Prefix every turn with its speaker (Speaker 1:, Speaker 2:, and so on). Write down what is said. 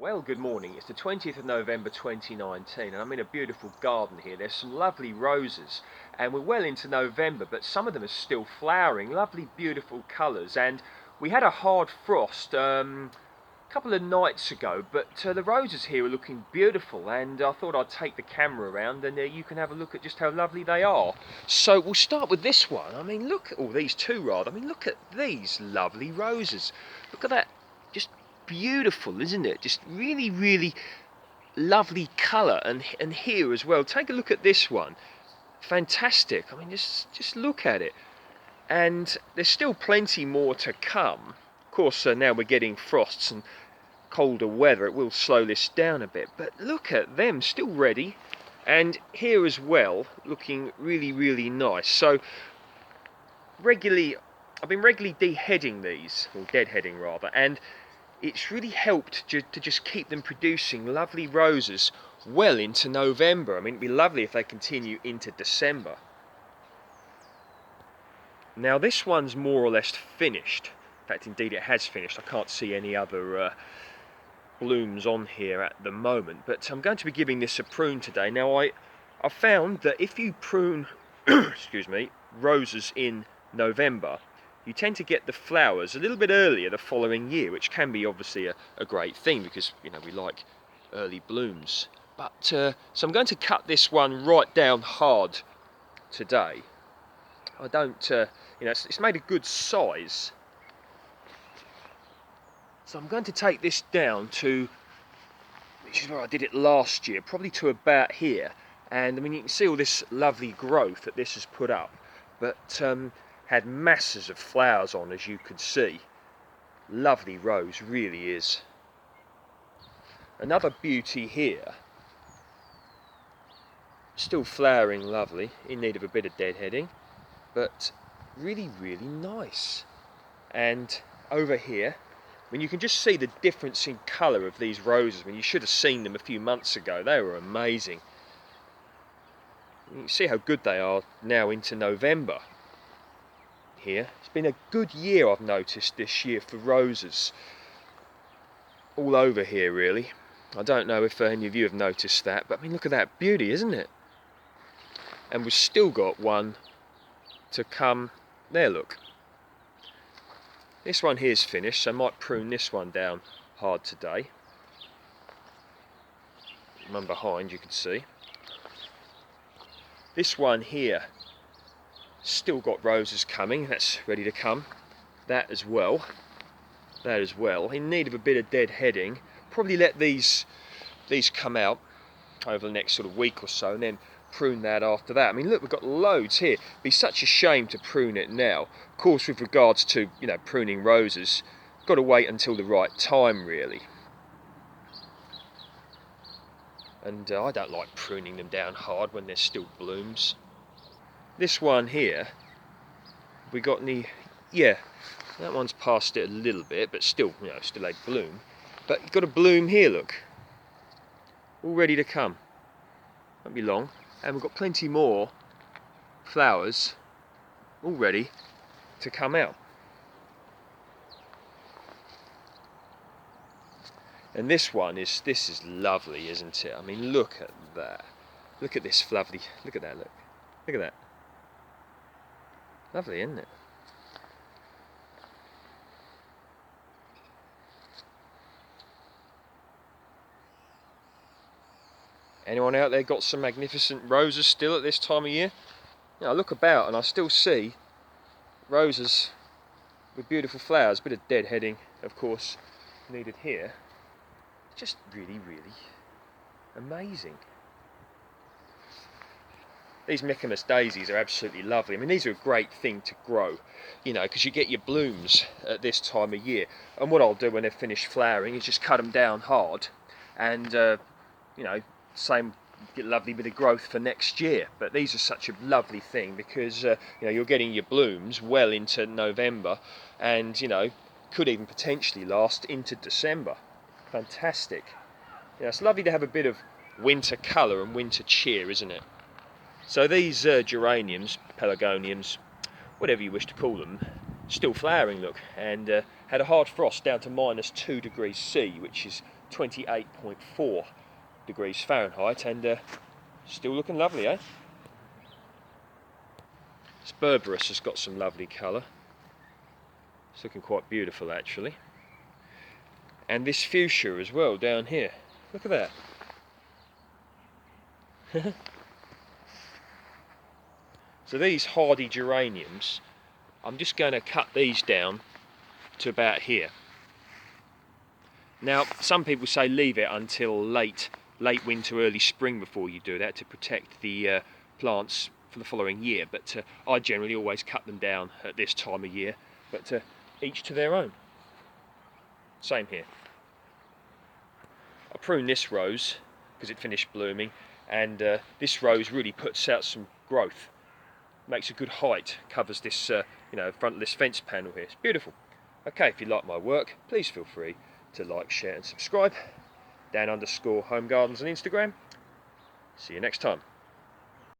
Speaker 1: Well, good morning. It's the 20th of November 2019 and I'm in a beautiful garden here. There's some lovely roses and we're well into November, but some of them are still flowering. Lovely, beautiful colours. And we had a hard frost a couple of nights ago, but the roses here are looking beautiful, and I thought I'd take the camera around and you can have a look at just how lovely they are. So we'll start with this one. I mean, look at all these two rather. I mean, look at these lovely roses. Look at that. Just beautiful, isn't it? Just really, really lovely colour, and here as well. Take a look at this one. Fantastic. I mean, just look at it. And there's still plenty more to come. Of course, now we're getting frosts and colder weather. It will slow this down a bit. But look at them, still ready. And here as well, looking really, really nice. So I've been regularly deheading these, or deadheading rather, and it's really helped to just keep them producing lovely roses well into November. I mean, it'd be lovely if they continue into December. Now this one's more or less finished. In fact, indeed it has finished. I can't see any other blooms on here at the moment, but I'm going to be giving this a prune today. Now I found that if you prune excuse me, roses in November, you tend to get the flowers a little bit earlier the following year, which can be obviously a great thing because, you know, we like early blooms. But so I'm going to cut this one right down hard today. I don't, you know, it's made a good size. So I'm going to take this down to, which is where I did it last year, probably to about here. And I mean, you can see all this lovely growth that this has put up, but had masses of flowers on, as you could see. Lovely rose, really is. Another beauty here, still flowering lovely, in need of a bit of deadheading, but really, really nice. And over here, I mean, you can just see the difference in colour of these roses. I mean, you should have seen them a few months ago. They were amazing. You can see how good they are now into November. Here, it's been a good year, I've noticed, this year for roses. All over here, really. I don't know if any of you have noticed that, but I mean, look at that beauty, isn't it? And we've still got one to come. There, look. This one here's finished, so I might prune this one down hard today. One behind, you can see. This one here, still got roses coming, that's ready to come. That as well. In need of a bit of deadheading. Probably let these come out over the next sort of week or so, and then prune that after that. I mean, look, we've got loads here. It'd be such a shame to prune it now. Of course, with regards to, you know, pruning roses, got to wait until the right time, really. And I don't like pruning them down hard when there's still blooms. This one here, we got any? Yeah, that one's past it a little bit, but still, you know, still a bloom. But you've got a bloom here, look. All ready to come. Won't be long. And we've got plenty more flowers all ready to come out. And this is lovely, isn't it? I mean, look at that. Look at this lovely, look at that, look. Look at that. Lovely, isn't it? Anyone out there got some magnificent roses still at this time of year? You know, I look about and I still see roses with beautiful flowers. A bit of deadheading, of course, needed here. Just really, really amazing. These Michaelmas daisies are absolutely lovely. I mean, these are a great thing to grow, you know, because you get your blooms at this time of year. And what I'll do when they're finished flowering is just cut them down hard and, you know, same, get a lovely bit of growth for next year. But these are such a lovely thing because you know, you're getting your blooms well into November, and you know, could even potentially last into December. Fantastic. You know, it's lovely to have a bit of winter colour and winter cheer, isn't it? So these geraniums, pelargoniums, whatever you wish to call them, still flowering, look, and had a hard frost down to -2 degrees C, which is 28.4 degrees Fahrenheit, and still looking lovely, eh? This Berberis has got some lovely colour. It's looking quite beautiful actually. And this fuchsia as well down here. Look at that. So these hardy geraniums, I'm just going to cut these down to about here. Now, some people say leave it until late winter, early spring before you do that to protect the plants for the following year, but I generally always cut them down at this time of year, but each to their own. Same here. I pruned this rose because it finished blooming, and this rose really puts out some growth, makes a good height, covers this front of this fence panel here. It's beautiful. Okay, if you like my work, please feel free to like, share and subscribe. Dan_Home Gardens on Instagram. See you next time.